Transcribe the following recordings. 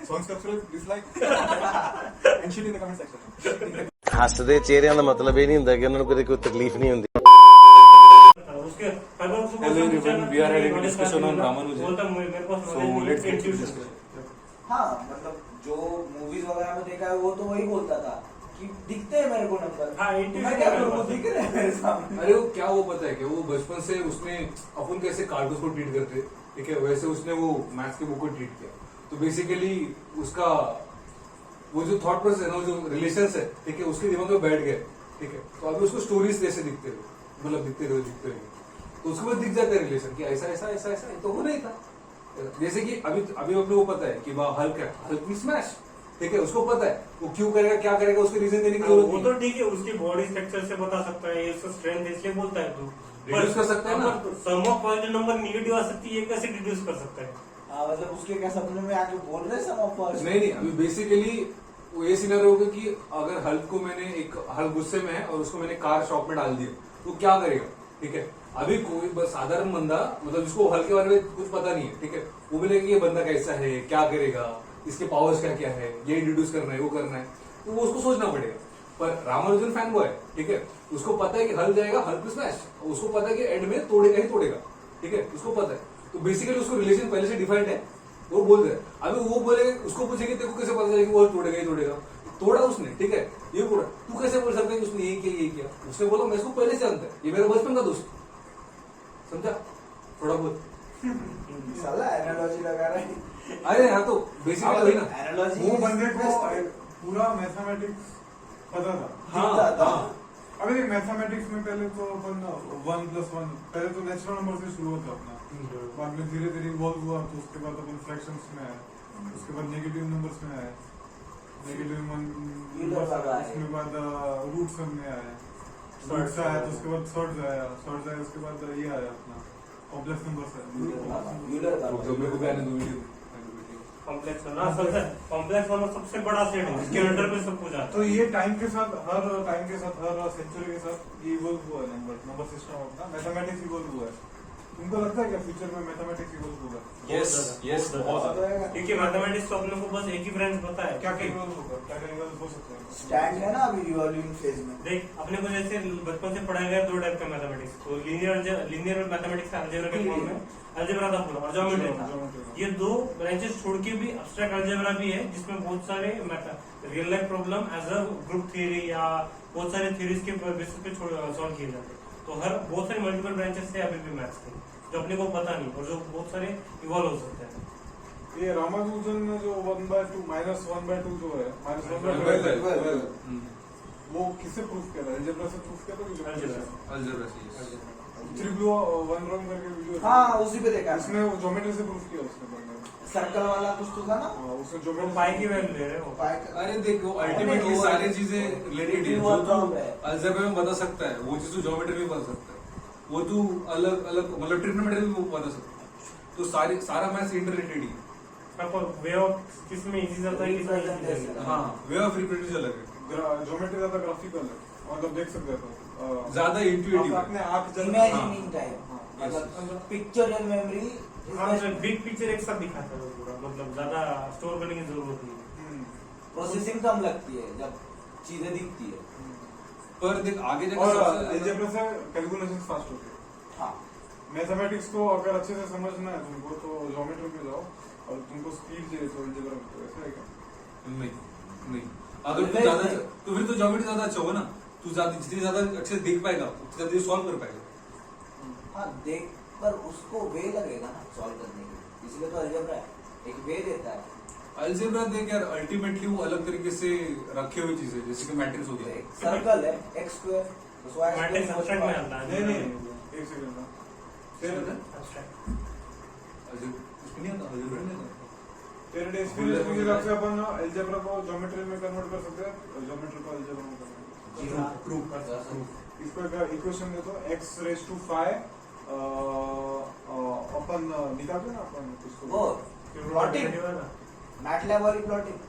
subscribe, dislike and shit in the comment section. ਹੱਸਦੇ ਚਿਹਰਿਆਂ ਦਾ ਮਤਲਬ ਇਹ ਨਹੀਂ ਹੁੰਦਾ ਕਿ ਉਹਨਾਂ ਨੂੰ ਕਦੇ ਕੋਈ ਤਕਲੀਫ ਨਹੀਂ ਹੁੰਦੀ। Hello everyone, we are having a discussion on Ramanujan. So let's get to discussion. हाँ मतलब जो मूवीज वगैरह में देखा है वो तो वही बोलता था कि दिखते हैं मेरे को नंबर। हाँ, मैं क्या करूँ, वो दिख रहे हैं मेरे सामने। अरे वो क्या वो पता है कि वो बचपन से उसने अपन कैसे कार्टून को ट्रीट करते, ठीक है, वैसे उसने वो मैथ्स के बुक को ट्रीट किया। तो बेसिकली उसका वो जो थॉट प्रोसेस है ना, जो रिलेशंस है, ठीक है, उसके दिमाग में बैठ गए, ठीक है। तो अभी उसको स्टोरीज कैसे दिखते रहे, मतलब दिखते रहे तो उसके बाद दिख जाता है रिलेशन कि ऐसा ऐसा ऐसा ऐसा तो होना ही था। जैसे कि अभी अपने को पता है कि वह हल्क है, हल्क स्मैश, ठीक है, उसको पता है वो क्यों करेगा क्या करेगा, उसके रीजन देने की जरूरत वो नहीं। तो ठीक है, उसकी बॉडी स्ट्रक्चर से बता सकता है, इसका स्ट्रेंथ इसलिए बोलता है तो Reduce कर सकता है ना। सम ऑफ पॉजिटिव नंबर नेगेटिव आ सकती है, कैसे रिड्यूस कर सकता है? हाँ मतलब उसके क्या सपने में आके बोल रहे सम ऑफ पॉजिटिव? नहीं अभी बेसिकली वो ये सिनेरियो होगा कि अगर हल्क को मैंने एक हल्क गुस्से में है और उसको मैंने कार शॉप में डाल दिया तो क्या करेगा, ठीक है। अभी कोई बस साधारण बंदा, मतलब जिसको हल्क के बारे में कुछ पता नहीं है, ठीक है, वो बोलेगा कि ये बंदा कैसा है, क्या करेगा, इसके पावर्स क्या क्या है, ये इंट्रोड्यूस करना है, वो करना है, तो वो उसको सोचना पड़ेगा। पर रामानुजन फैन वो है, ठीक है, उसको पता है कि हल्क जाएगा हल्क स्मैश, उसको पता है कि एंड में तोड़ेगा ही तोड़ेगा, ठीक है, उसको पता है। तो बेसिकली उसको रिलेशन पहले से डिफाइंड है, वो बोल रहे हैं। अभी वो बोलेगा, उसको पूछेंगे तेरे को कैसे पता चलेगा कि वो तोड़ेगा ही तोड़ेगा, तोड़ा उसने, ठीक है, ये बोला तू कैसे बोल सकता है कि उसने ये किया, उसने बोला मैं इसको पहले से जानता है, ये मेरा बचपन का दोस्त, समझा थोड़ा बहुत। साला एनालॉजी लगा रहा है। अरे हाँ, तो बेसिकली वही ना, एनालॉजी वो बंदे को पूरा मैथमेटिक्स पता था। हाँ अभी देख मैथमेटिक्स में पहले तो अपन 1+1 पहले तो नेचुरल नंबर से शुरू होता अपना, बाद में धीरे धीरे इवॉल्व हुआ, तो उसके बाद अपन फ्रैक्शंस में आए, उसके बाद नेगेटिव नंबर्स में आए, नेगेटिव उसके बाद रूट्स में आए, रूट्स आया तो उसके बाद थर्ड्स आया, उसके बाद ये आया अपना कॉम्प्लेक्स नंबर्स कॉम्प्लेक्स वाला सबसे बड़ा सेट है, इसके अंडर में सब कुछ आता है। तो ये टाइम के साथ हर सेंचुरी के साथ ये इवॉल्व हुआ है नंबर सिस्टम अपना, मैथमेटिक्स इवॉल्व हुआ है। तुमको लगता है क्या फ्यूचर में मैथमेटिक्स इवॉल्व होगा? यस बहुत ज्यादा, क्योंकि मैथमेटिक्स तो अपने को बस एक ही ब्रांच पता है। क्या इवॉल्व होगा, क्या इवॉल्व हो सकता है? स्टैंड है ना अभी रिवॉल्विंग फेज में। देख अपने को जैसे बचपन से पढ़ाया गया दो टाइप का मैथमेटिक्स, तो लीनियर मैथमेटिक्स अलजेब्रा के फॉर्म में, अलजेब्रा था पूरा और ज्योमेट्री था। ये दो ब्रांचेस छोड़ के भी एब्स्ट्रैक्ट अलजेब्रा भी है, जिसमें बहुत सारे real life problem as a group theory या बहुत सारे थ्योरीज के बेसिस पे सॉल्व किए जाते हैं। तो हर बहुत सारे मल्टीपल ब्रांचेस थे अभी भी मैथ्स के, जो अपने को पता नहीं और जो बहुत सारे इवॉल्व हो सकते हैं। ये रामानुजन में जो 1/2 -1/2 जो है -1/12 वो किससे प्रूफ किया था? अलजेब्रा से प्रूफ किया था? अलजेब्रा से 3+1 करके वीडियो, हाँ उसी पे देखा उसमें वो ज्योमेट्री से प्रूफ किया उसने बंदे ने। सर्कल वाला कुछ तो था ना, उसने वो ज्योमेट्री पाई की वैल्यू ले रहे हो। अरे देखो अल्टीमेटली सारी चीजें रिलेटेड है, जो तू अलजेब्रा में बता सकता है वो चीज तू ज्योमेट्री में बता सकता है, वो तू अलग अलग मतलब ट्रिग्नोमेट्री में बता सकता है। तो सारा maths interrelated he. Way of किसमें इजी जाता है, किसमें इजी जाता है। हाँ, वे ऑफ रिप्रेजेंटेशन अलग है, ज्योमेट्री ज्यादा ग्राफिकल है, मतलब देख सकते हो ज्यादा इंट्यूटिव है। अपने आप इमेजिनिंग टाइप, मतलब पिक्चरल मेमोरी। हाँ बिग पिक्चर एक साथ दिखाता है वो पूरा, मतलब ज्यादा स्टोर करने की जरूरत नहीं। प्रोसेसिंग कम लगती है जब चीजें दिखती है। पर देख आगे और जाकर अलजेब्रा से कैलकुलेशन फास्ट होते हैं। हाँ मैथमेटिक्स को अगर अच्छे से समझना है तुमको तो ज्योमेट्री में जाओ, और तुमको स्पीड चाहिए तो अलजेब्रा में, तो ऐसा है क्या? नहीं अगर तू ज्यादा तो फिर तो ज्योमेट्री ज्यादा अच्छा होगा ना, तू जितनी ज्यादा अच्छे से देख पाएगा उतनी ज्यादा सॉल्व कर पाएगा। हाँ देख, पर उसको वे लगेगा ना सॉल्व करने के लिए, इसलिए तो अलजेब्रा है, एक वे देता है। अलजेब्रा देख यार, अल्टीमेटली वो अलग तरीके से रखे हुए चीजें, जैसे कि मैट्रिक्स हो गया, एक सर्कल है x² तो मैट्रिक्स एब्स्ट्रैक्ट में आता है। नहीं एक सेकंड ना, फिर एब्स्ट्रैक्ट उसमें नहीं आता, अलजेब्रा नहीं आता। तेरे एक्सपीरियंस के हिसाब से अपन अलजेब्रा को ज्योमेट्री में कन्वर्ट कर सकते हैं, ज्योमेट्री को अलजेब्रा में कन्वर्ट जी हाँ, प्रूव कर सकते हैं। इसको एक इक्वेशन दे दो, x⁵ अपन निकालते ना अपन इसको, वो प्लॉटिंग, मैटलैब वाली प्लॉटिंग,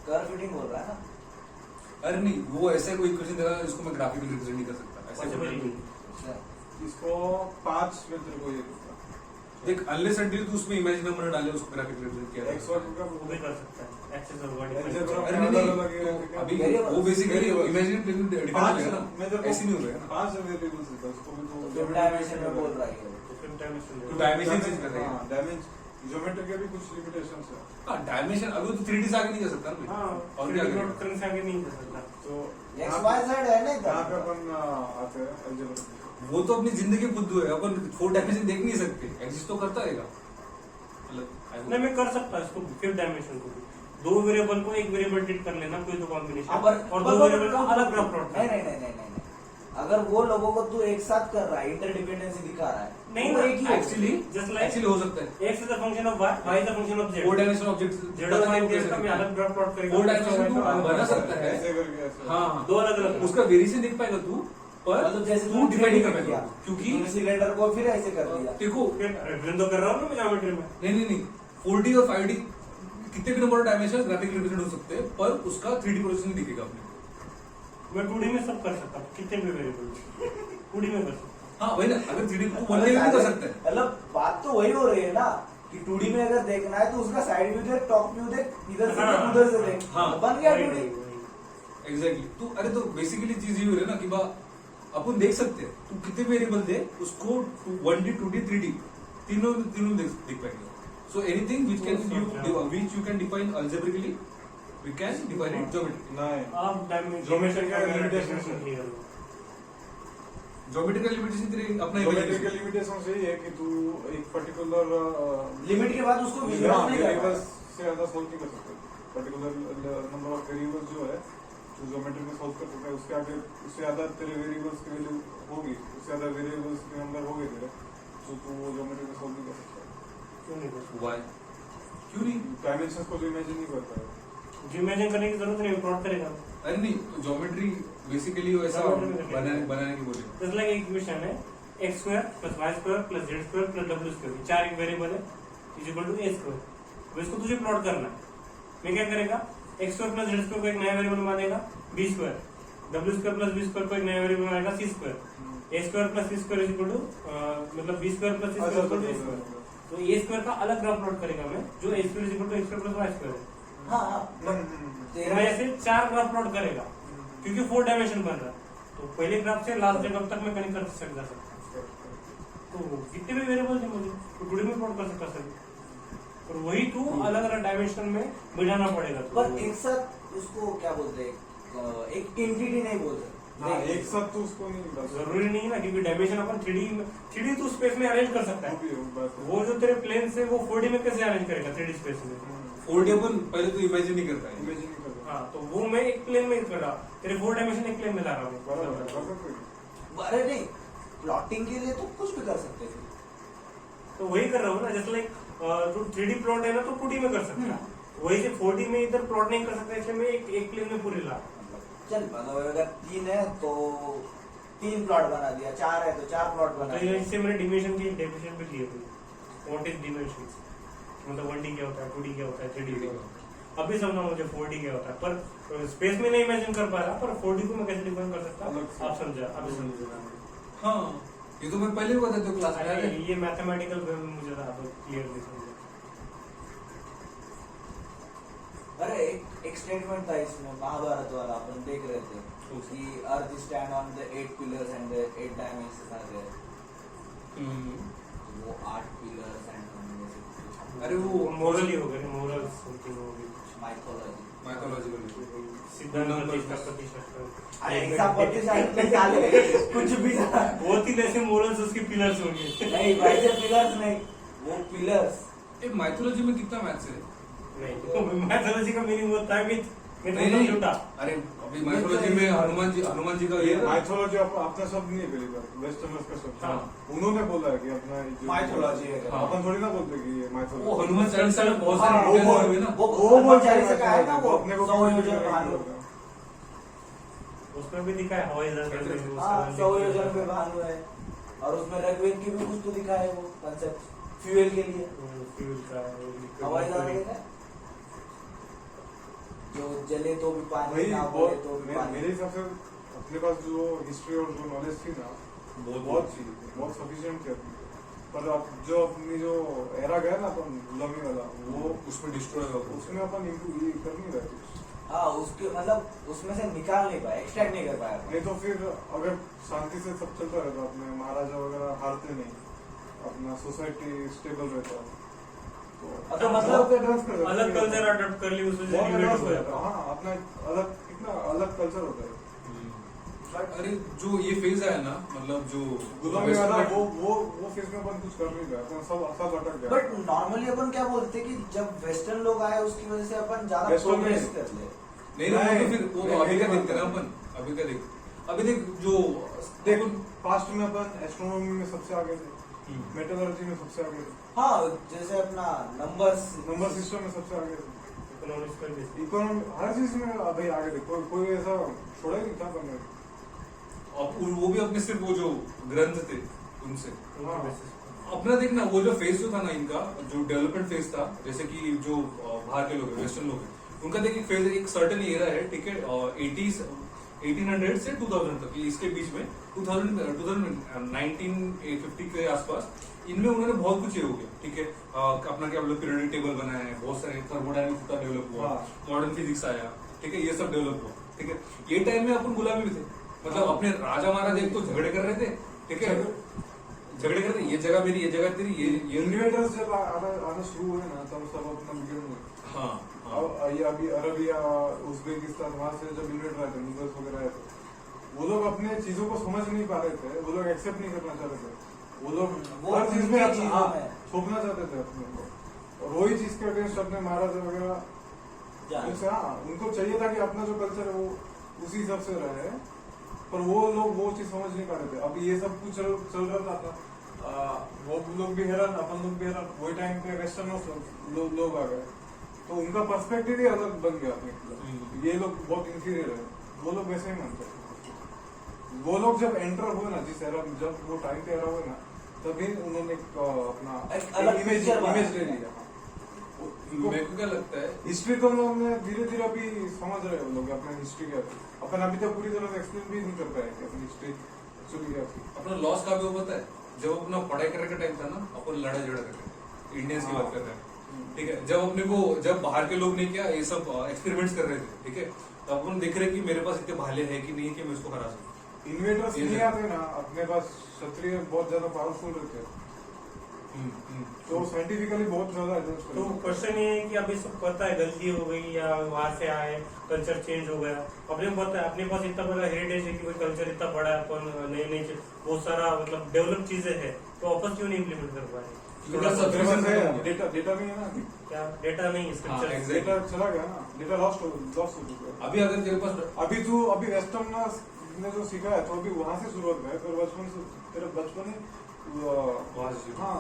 कर्व फिटिंग बोल रहा है ना। अरे नहीं, वो ऐसा कोई इक्वेशन दे रहा है जिसको मैं ग्राफिकली रिप्रेजेंट नहीं कर सकता, ऐसा Possible कोई नहीं। इसको 5 में तेरे को ये दूंगा, देख अनलेस अंटिल तू उसमें इमेजिन नंबर डाले उसको ग्राफिक रिप्रेजेंट किया एक्स वाई का वो भी कर सकता है एक्सेस और वर्ड Algebra अरे में नहीं अलग-अलग ये नहीं, क्या- अभी Variable. वो बेसिकली इमेजिन डिफरेंट पांच है ना मैं जब ऐसे नहीं हो रहा है ना 5 वेरिएबल्स है उसको भी तो फिफ्थ डायमेंशन में बोल रहा है डिफरेंट डायमेंशन तो डायमेंशन चेंज कर रहे हैं हाँ डायमेंशन ज्योमेट्री के भी कुछ लिमिटेशंस है हाँ डायमेंशन अभी तो 3D से आगे नहीं जा सकता ना भाई। हां और क्या प्लॉट करेगा? करने से आगे नहीं जा सकता तो एक्स वाई जेड है ना यहाँ पे इधर अपन आते हैं अलजेब्रा वो तो अपनी जिंदगी बुद्धू है अपन 4 डायमेंशन देख नहीं सकते एग्जिस्ट तो करता रहेगा मतलब नहीं मैं कर सकता इसको फिफ्थ डायमेंशन को भी दो वेरिएबल को एक वेरिएबल ट्रीट कर लेना कोई तो कॉम्बिनेशन और दो वेरिएबल का अलग ग्राफ प्लॉट नहीं नहीं नहीं नहीं नहीं अगर वो लोगों को तू एक साथ कर रहा है इंटरडिपेंडेंसी दिखा रहा है नहीं वो ना, एक ही है। एक्चुअली Just like- एक्चुअली हो सकता है x is a function of y y is a function of z 4 dimension object z और y के का मैं अलग ग्राफ प्लॉट करेगा 4 डायमेंशन तू बना सकता है ऐसे करके ऐसे हाँ दो अलग अलग उसका वेरिएशन देख पाएगा तू पर मतलब जैसे तू डिफाइन नहीं कर पाएगा क्योंकि तूने सिलेंडर को फिर ऐसे कर दिया देखो रिप्रेजेंट तो कर रहा हूँ ना मैं ज्योमेट्री में नहीं 4D और 5D कितने भी number of dimension graphic represent हो सकते हैं पर उसका 3D प्रोसेसिंग दिखेगा अपने मैं 2D में सब कर सकता हूँ कितने भी वेरिएबल 2D में कर सकता हाँ वही ना अगर 3D को 1D में भी कर सकता है मतलब बात तो वही हो रही है ना कि 2D में अगर देखना है तो उसका साइड व्यू देख टॉप व्यू देख इधर से देख हाँ। उधर से देख हाँ। तो बन गया वही, 2D वही, वही। एग्जैक्टली तू अरे तो बेसिकली चीज ये हो रही है ना कि बा अपन देख सकते हैं तू कितने वेरिएबल दे उसको 1D 2D 3D तीनों तीनों देख पाएंगे so anything which you can define algebraically we can define it geometrically नहीं आप Geometry का डायमेंशन limitation है। geometrical limitation तेरे अपना ज्योमेट्री के imagination लिमिटेशन यही है कि तू एक पर्टिकुलर लिमिट के बाद उसको विजुअलाइज नहीं कर वेरिएबल्स से ज्यादा सोल्व नहीं कर सकते पर्टिकुलर नंबर ऑफ वेरिएबल्स जो है जो ज्योमेट्री में सोल्व कर सकता है उसके आगे उससे ज्यादा तेरे वेरिएबल्स की वैल्यू होगी उससे ज्यादा वेरिएबल्स के नंबर हो गए तेरे तो तू वो ज्योमेट्री में सोल्व नहीं कर सकता क्यों नहीं कर सकता? why क्यों नहीं डायमेंशंस को तो इमेजिन नहीं कर पाएगा जो इमेजिन करने की जरूरत नहीं प्लॉट करेगा अरे नहीं तो ज्योमेट्री बेसिकली वैसा बनाने की बोले जस्ट लाइक एक इक्वेशन है x square plus y square plus z square plus w square चार एक वेरिएबल है is equal to a square तो इसको तुझे प्लॉट करना है मैं क्या करेगा x square plus z square को एक नया वेरिएबल मानेगा b square w square plus b square को एक नया वेरिएबल मानेगा c square a square plus c square is equal to मतलब b square plus c square is equal to a square तो a स्क्वायर का अलग graph plot करेगा मैं जो a square is equal to x square plus y square है हाँ तेरा ऐसे चार ग्राफ प्लॉट करेगा क्योंकि 4 डायमेंशन बन रहा है तो पहले ग्राफ से लास्ट जगह तक मैं कनेक्ट कर सकता तो कितने भी वेरिएबल थे मुझे तो 2D में प्लॉट कर सकता सर और वही टू अलग अलग डायमेंशन में मिलाना पड़ेगा पर एक साथ उसको क्या बोलते हैं एक एंटिटी नहीं बोलते हाँ एक साथ तो उसको नहीं बस जरूरी नहीं ना क्योंकि डायमेंशन अपन 3D तो स्पेस में अरेंज कर सकता वो भी है है, वो बात है। वो जो तेरे प्लेन से वो 4D में कैसे अरेंज करेगा 3D स्पेस में 4D अपन पहले तो इमेजिन नहीं कर पाएंगे इमेजिन नहीं कर हाँ तो वो मैं एक प्लेन में कर रहा तेरे 4 डायमेंशन एक प्लेन में ला रहा बराबर हूँ बराबर कोई अरे नहीं प्लॉटिंग के लिए तो कुछ भी कर सकते थे तो वही कर रहा हूँ ना जैसे लाइक जो 3D प्लॉट है ना तो 2D में कर सकते हैं वही से 4D में इधर प्लॉट नहीं कर सकता इसलिए मैं एक प्लेन में पूरे ला चल मतलब अगर 3 है तो 3 प्लॉट बना दिया 4 है तो 4 प्लॉट बना तो दिया इससे मैंने डिमेंशन की डेफिनेशन भी की है व्हाट इज डिमेंशन मतलब 1D क्या होता है 2D क्या होता है 3D क्या होता है अभी समझना मुझे 4D क्या होता है पर स्पेस में नहीं इमेजिन कर पा रहा पर 4D को मैं कैसे डिफाइन कर सकता अलग से। आप समझा अभी समझा हाँ ये तो मैं पहले भी बता दूं क्लास में अरे आया ये मैथमेटिकल वे में मुझे क्लियरली समझा अरे एक स्टेटमेंट था इसमें महाभारत वाला अपन देख रहे थे कि earth stand on the 8 pillars and the 8 dimensions are there वो 8 पिलर्स एंड अरे वो मोरल ही होगा मोरल समथिंग होगी माइथोलॉजी माइथोलॉजिकल सिद्धांत प्रतिशत अरे ऐसा प्रतिशत चाले कुछ भी वो तीन ऐसे मोरल्स उसके पिलर्स होंगे नहीं वैसे पिलर्स नहीं वो पिलर्स ये माइथोलॉजी में कितना मैथ्स है नहीं मैथोलॉजी का मीनिंग होता है मिथ नहीं नहीं झूठा अरे अभी माइथोलॉजी में हनुमान जी का ये माइथोलॉजी अपना शब्द नहीं है पहली बार वेस्टर्नर्स का शब्द हाँ। उन्होंने बोला है कि अपना जो माइथोलॉजी है हाँ। अपन थोड़ी ना बोलते कि ये वो माइथोलॉजी हनुमान चालीसा में बहुत हाँ, सारे वो डिटेल्स बोल- हुए ना वो हनुमान चालीसा का है ना वो अपने को 100 योजन भानु उसमें भी दिखा है हवाई जहाज हाँ 100 योजन पे भानु है और उसमें ऋग्वेद की भी कुछ तो दिखा है वो कंसेप्ट फ्यूल के लिए फ्यूल का हवाई जहाज देखा है? जो जले तो भी पानी भाई ना बोले बहुत तो भी मेरे पानी हिसाब से अपने पास जो हिस्ट्री और जो नॉलेज थी ना बहुत चीज थी बहुत सफिशिएंट थी अपनी पर अब जो अपनी जो एरा गया ना अपन गुलामी वाला वो उसमें डिस्ट्रॉय हो उसमें अपन ये कर नहीं रहे कुछ। हाँ उसके मतलब उसमें से निकाल नहीं पाए, एक्सट्रैक्ट नहीं कर पाया। नहीं तो फिर अगर शांति से सब चलता रहता अपने महाराजा वगैरह हारते नहीं, अपना सोसाइटी स्टेबल रहता तो मतलब अलग कल्चर अडॉप्ट कर ली, उसमें से बहुत डिवाइड advance हो रहता जाता है। हाँ अपना अलग कितना अलग कल्चर होता है। अरे जो ये फेज आया ना, मतलब जो गुलामी वाला वो फेज में अपन कुछ कर नहीं गया, अपन सब अटक गया। बट नॉर्मली अपन क्या बोलते हैं कि जब वेस्टर्न लोग आए उसकी वजह से अपन ज्यादा Western प्रोग्रेस में- कर ले। नहीं ना, वो तो फिर वो अभी का देखते हैं ना अपन, अभी का अभी देख जो देख पास्ट में अपन एस्ट्रोनॉमी में सबसे आगे थे, मेटलर्जी में सबसे आगे थे, हाँ जैसे अपना नंबर नंबर सिस्टम में सबसे आगे थे, इकोनॉमिक्स पर बेसिस। इकोनॉमी हर चीज में अभी आगे थे। कोई ऐसा छोड़ा ही नहीं था अपन ने। और वो भी अपने सिर्फ वो जो ग्रंथ थे उनसे हाँ। अपना देखना, वो जो फेज जो था ना इनका, जो डेवलपमेंट फेज था, जैसे कि जो बाहर के लोग हैं, वेस्टर्न लोग हैं, उनका देखिए फेज एक सर्टेन एरा है, ठीक है, 1800 से 2000 तक, इसके बीच में 1950 के आसपास इनमें उन्होंने बहुत कुछ ये हो गया, ठीक है, अपना क्या बोलो पीरियोडिक टेबल बनाया है, बहुत सारे थर्मोडायनामिक्स का डेवलप हुआ, हाँ। मॉडर्न फिजिक्स आया, ठीक है, ये सब डेवलप हुआ, ठीक है। ये टाइम में अपन गुलामी में थे, मतलब अपने राजा महाराजा एक तो झगड़े कर रहे थे, ठीक है, झगड़े कर रहे थे, ये जगह मेरी, ये जगह तेरी, ये इन्वेटर्स जब आना शुरू हुए ना तब सब अपना बिगड़ हुए। हाँ अब ये अभी अरबिया उज्बेकिस्तान वहां से जब इन्वेटर आए थे, मुगल्स वगैरह आए थे, वो लोग अपने चीजों को समझ नहीं पा रहे थे, वो लोग एक्सेप्ट नहीं करना चाहते थे, वो लोग हर चीज में चीजों हाँ, में। थोपना चाहते थे अपने को, और वही चीज के अगेंस्ट अपने महाराजा वगैरह उनसे, हाँ उनको चाहिए था कि अपना जो कल्चर है वो उसी हिसाब से रहे, पर वो लोग वो चीज समझ नहीं पा रहे थे। अभी ये सब कुछ चल रहा था, वो लोग भी हैरान, अपन लोग भी हैरान, वही टाइम पे वेस्टर्न लोग आ गए, तो उनका पर्सपेक्टिव ही अलग बन गया अपने खिलाफ। ये लोग बहुत इंफीरियर है, वो लोग वैसे ही मानते हैं। वो लोग जब एंटर हुए ना जिस एरा, जब वो टाइम पे एरा हुए ना, तभी उन्होंने अपना एक अलग इमेज picture बनाया। ले लिया। मेरे को क्या लगता है, हिस्ट्री तो हमने धीरे धीरे अभी समझ रहे हैं लोग अपने हिस्ट्री क्या थी, अपन अभी तक पूरी तरह से एक्सप्लेन भी नहीं कर पाए कि अपनी हिस्ट्री एक्चुअली क्या थी। अपना लॉस का भी पता है, जब अपना पढ़ाई करने का टाइम था ना, अपन लड़ा झगड़ा कर रहे थे, इंडियंस की बात कर रहे हैं, ठीक है, जब अपने को, जब बाहर के लोग ने क्या ये सब एक्सपेरिमेंट्स कर रहे थे, ठीक है, तो अपन देख रहे कि मेरे पास इतने भाले हैं कि नहीं कि मैं इसको हरा सकूं। इन्वेटर्स नहीं आते ना अपने पास, क्षत्रिय बहुत ज्यादा पावरफुल रहते हैं, तो साइंटिफिकली बहुत ज्यादा एडवांस तो क्वेश्चन ये है कि अभी सब पता है गलती हो गई या वहां से आए, कल्चर चेंज हो गया, अपने को पता है, अपने पास इतना बड़ा हेरिटेज है कि कोई कल्चर इतना बड़ा है, अपन नई नई बहुत सारा मतलब डेवलप चीजें है, तो वापस क्यों नहीं इम्प्लीमेंट कर पाए? थोड़ा सा डेटा नहीं है ना, क्या डेटा नहीं, स्क्रिप्चर हाँ, डेटा चला गया ना, डेटा लॉस्ट हो चुका है। अभी अगर तेरे पास अभी वेस्टर्न ने जो सीखा है तो अभी वहां से शुरुआत है, फिर बचपन से तेरे बचपन वहां से शुरू। हाँ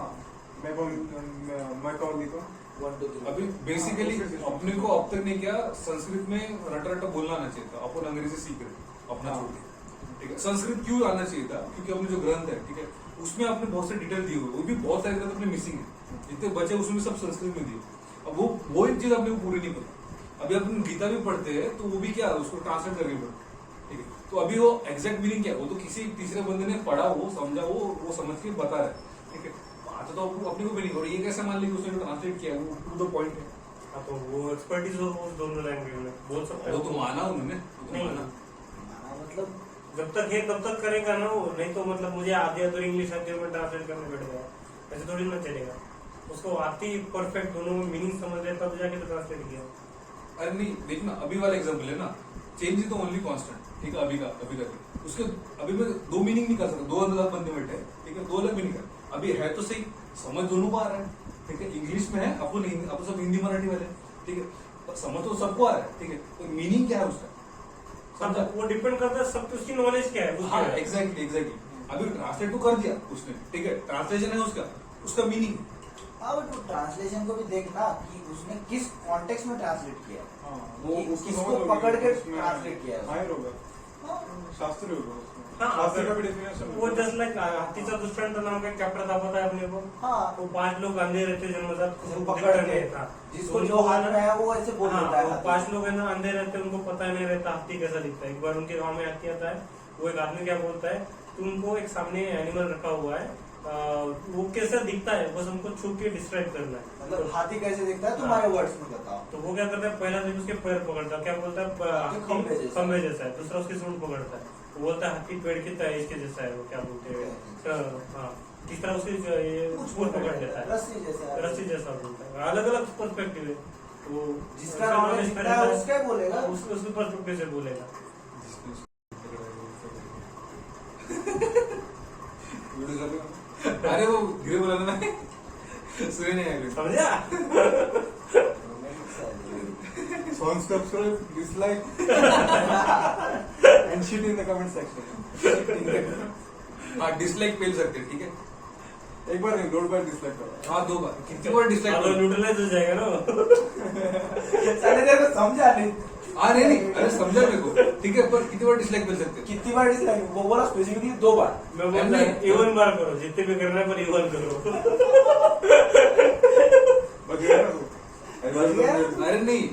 मैं कॉल लिखा 1 2 3 अभी बेसिकली अपने को अब तक नहीं क्या, संस्कृत में रटा रटा बोलना आना चाहिए था, अपन अंग्रेजी सीख रहे अपना छोड़ के, ठीक है। संस्कृत क्यों आना चाहिए था, क्योंकि अपने जो ग्रंथ है, ठीक है, उसमें आपने बहुत सारे डिटेल दिए हुए, वो भी बहुत सारे ग्रंथ अपने मिसिंग है, जितने बचे उसमें सब संस्कृत में दिए। अब वो एक चीज अपने को पूरी नहीं पता। अभी अपन गीता भी पढ़ते हैं तो वो भी क्या, उसको ट्रांसलेट करके पढ़ते, ठीक है, तो अभी वो एग्जैक्ट मीनिंग क्या है वो तो किसी तीसरे बंदे ने पढ़ा, वो समझा, वो समझ के बता रहा है, ठीक है। आता तो अपने को भी नहीं, और ये कैसे मान ली कि उसने ट्रांसलेट किया, वो टू द पॉइंट है। हाँ, तो वो एक्सपर्टीज हो उस दोनों लैंग्वेज में बोल सकते वो तो माना उन्होंने, वो तो नहीं माना। मतलब जब तक है तब तक करेगा ना वो, नहीं तो मतलब मुझे आधी अधूरी इंग्लिश आती है, मैं ट्रांसलेट करने बैठेगा, ऐसे थोड़ी ना चलेगा। उसको आती परफेक्ट दोनों मीनिंग समझ ले तब जाके तो ट्रांसलेट किया। अरे नहीं देखना, अभी वाला एग्जाम्पल है ना, change is the only constant, ठीक है, अभी का उसके अभी मैं दो मीनिंग नहीं कर सकता, दो अलग बंदे बैठे, ठीक है, दो अलग मीनिंग है। अभी है तो सही, समझ दोनों को आ रहा है, ठीक है, इंग्लिश में है, अपन सब हिंदी मराठी वाले, ठीक है, समझ तो सबको आ रहा है, ठीक है, तो मीनिंग क्या है उसका, समझा? वो डिपेंड करता है सब उसकी नॉलेज क्या है, हाँ एग्जैक्टली। अभी ट्रांसलेट तो कर दिया उसने, ठीक है, ट्रांसलेशन है उसका मीनिंग। हाँ बट ट्रांसलेशन को भी देखना कि उसने किस कॉन्टेक्स्ट में ट्रांसलेट किया, वो कि उसको किसको समझ होगी, पकड़ के उसमें ट्रांसलेट किया है। माहिर होगा, हाँ, शास्त्री होगा उसमें। हाँ, शास्त्री अगर- का भी definition वो होगा। जस्ट लाइक हाथीचा दृष्टांत नाम का चैप्टर था, पता है अपने को, हाँ वो 5 लोग अंधे रहते जन्मजात, किसी को पकड़ दिखता के, नहीं था, जिसको उनको जो हाथ में है वो ऐसे बोल हाँ, देता है वो हाथी। 5 लोग है ना अंधे रहते हैं, उनको पता नहीं रहता हाथी कैसा दिखता है। एक बार उनके गांव में हाथी आता है, वो एक आदमी क्या बोलता है, तुमको एक सामने एनिमल रखा हुआ है वो कैसा दिखता है बस हमको छू के डिस्क्राइब करना है। मतलब हाथी कैसे दिखता है तुम्हारे वर्ड्स में बताओ। तो वो क्या करता है, पहला दिन उसके पैर पकड़ता है, क्या बोलता है खंभे जैसा। खंभे जैसा है। दूसरा उसकी सूंड पकड़ता है, वो बोलता है हाथी पेड़ के तय के जैसा है, वो क्या बोलते हैं हाँ। तीसरा उसकी ये सूंड पकड़ लेता है, रस्सी जैसा है। रस्सी जैसा बोलता है। अलग अलग पर्सपेक्टिव है वो, जिसका knowledge जितना है उसका ही बोलेगा। उसके पर्सपेक्टिव से बोलेगा। अरे वो धीरे बोला ना मैं सुने नहीं आया समझा? Song subscribe, dislike, and shit in the comment section. हाँ डिसलाइक मिल सकते हैं, ठीक है। एक बार नहीं, 2 बार डिसलाइक करो। हाँ 2 बार, कितनी बार डिसलाइक तो न्यूट्रलाइज हो जाएगा ना। साले तेरे को समझा नहीं। हाँ नहीं अरे समझा मेरे को, ठीक है, पर कितनी बार डिसलाइक मिल सकते हैं? कितनी बार डिसलाइक? वो बोला स्पेसिफिकली 2 बार। मैं बोलता हूँ इवन बार करो, जितने भी करना है पर इवन करो। बच गया ना तू? बच गया? अरे नहीं,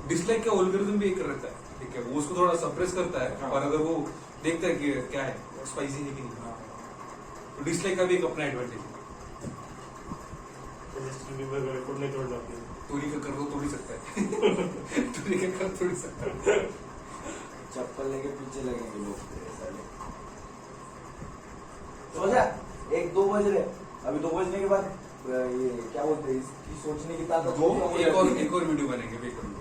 डिसलाइक का एल्गोरिथम भी एक रहता है, ठीक है, वो उसको थोड़ा सप्रेस करता है। हाँ। और अगर वो देखता है कि क्या है स्पाइसी है कि नहीं, तो डिसलाइक का भी एक अपना एडवांटेज है। नहीं तोड़ना अपने। तोड़ी का कर दो तोड़ ही सकता है तोड़ी का कर तोड़ ही सकता है। चप्पल लेके पीछे लगेंगे लोग तेरे साले। समझा? 1-2 बज रहे, अभी 2 बजने के बाद ये क्या बोलते हैं, इसकी सोचने की ताकत एक और वीडियो बनेंगे, वेट करो।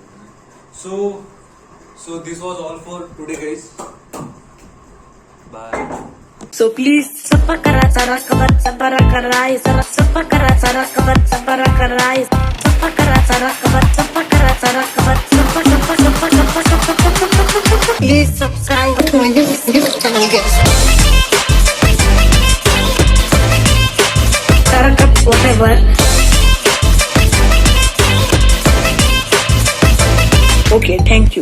So this was all for today guys, bye. So please sapa kara sara kabat sabara karai sara sapa kara sara kabat sabara karai sapa kara sara kabat sapa kara sara kabat sapa sapa sapa sapa sapa sapa. Please subscribe to my YouTube channel guys. Sara kat whatever. Okay, thank you.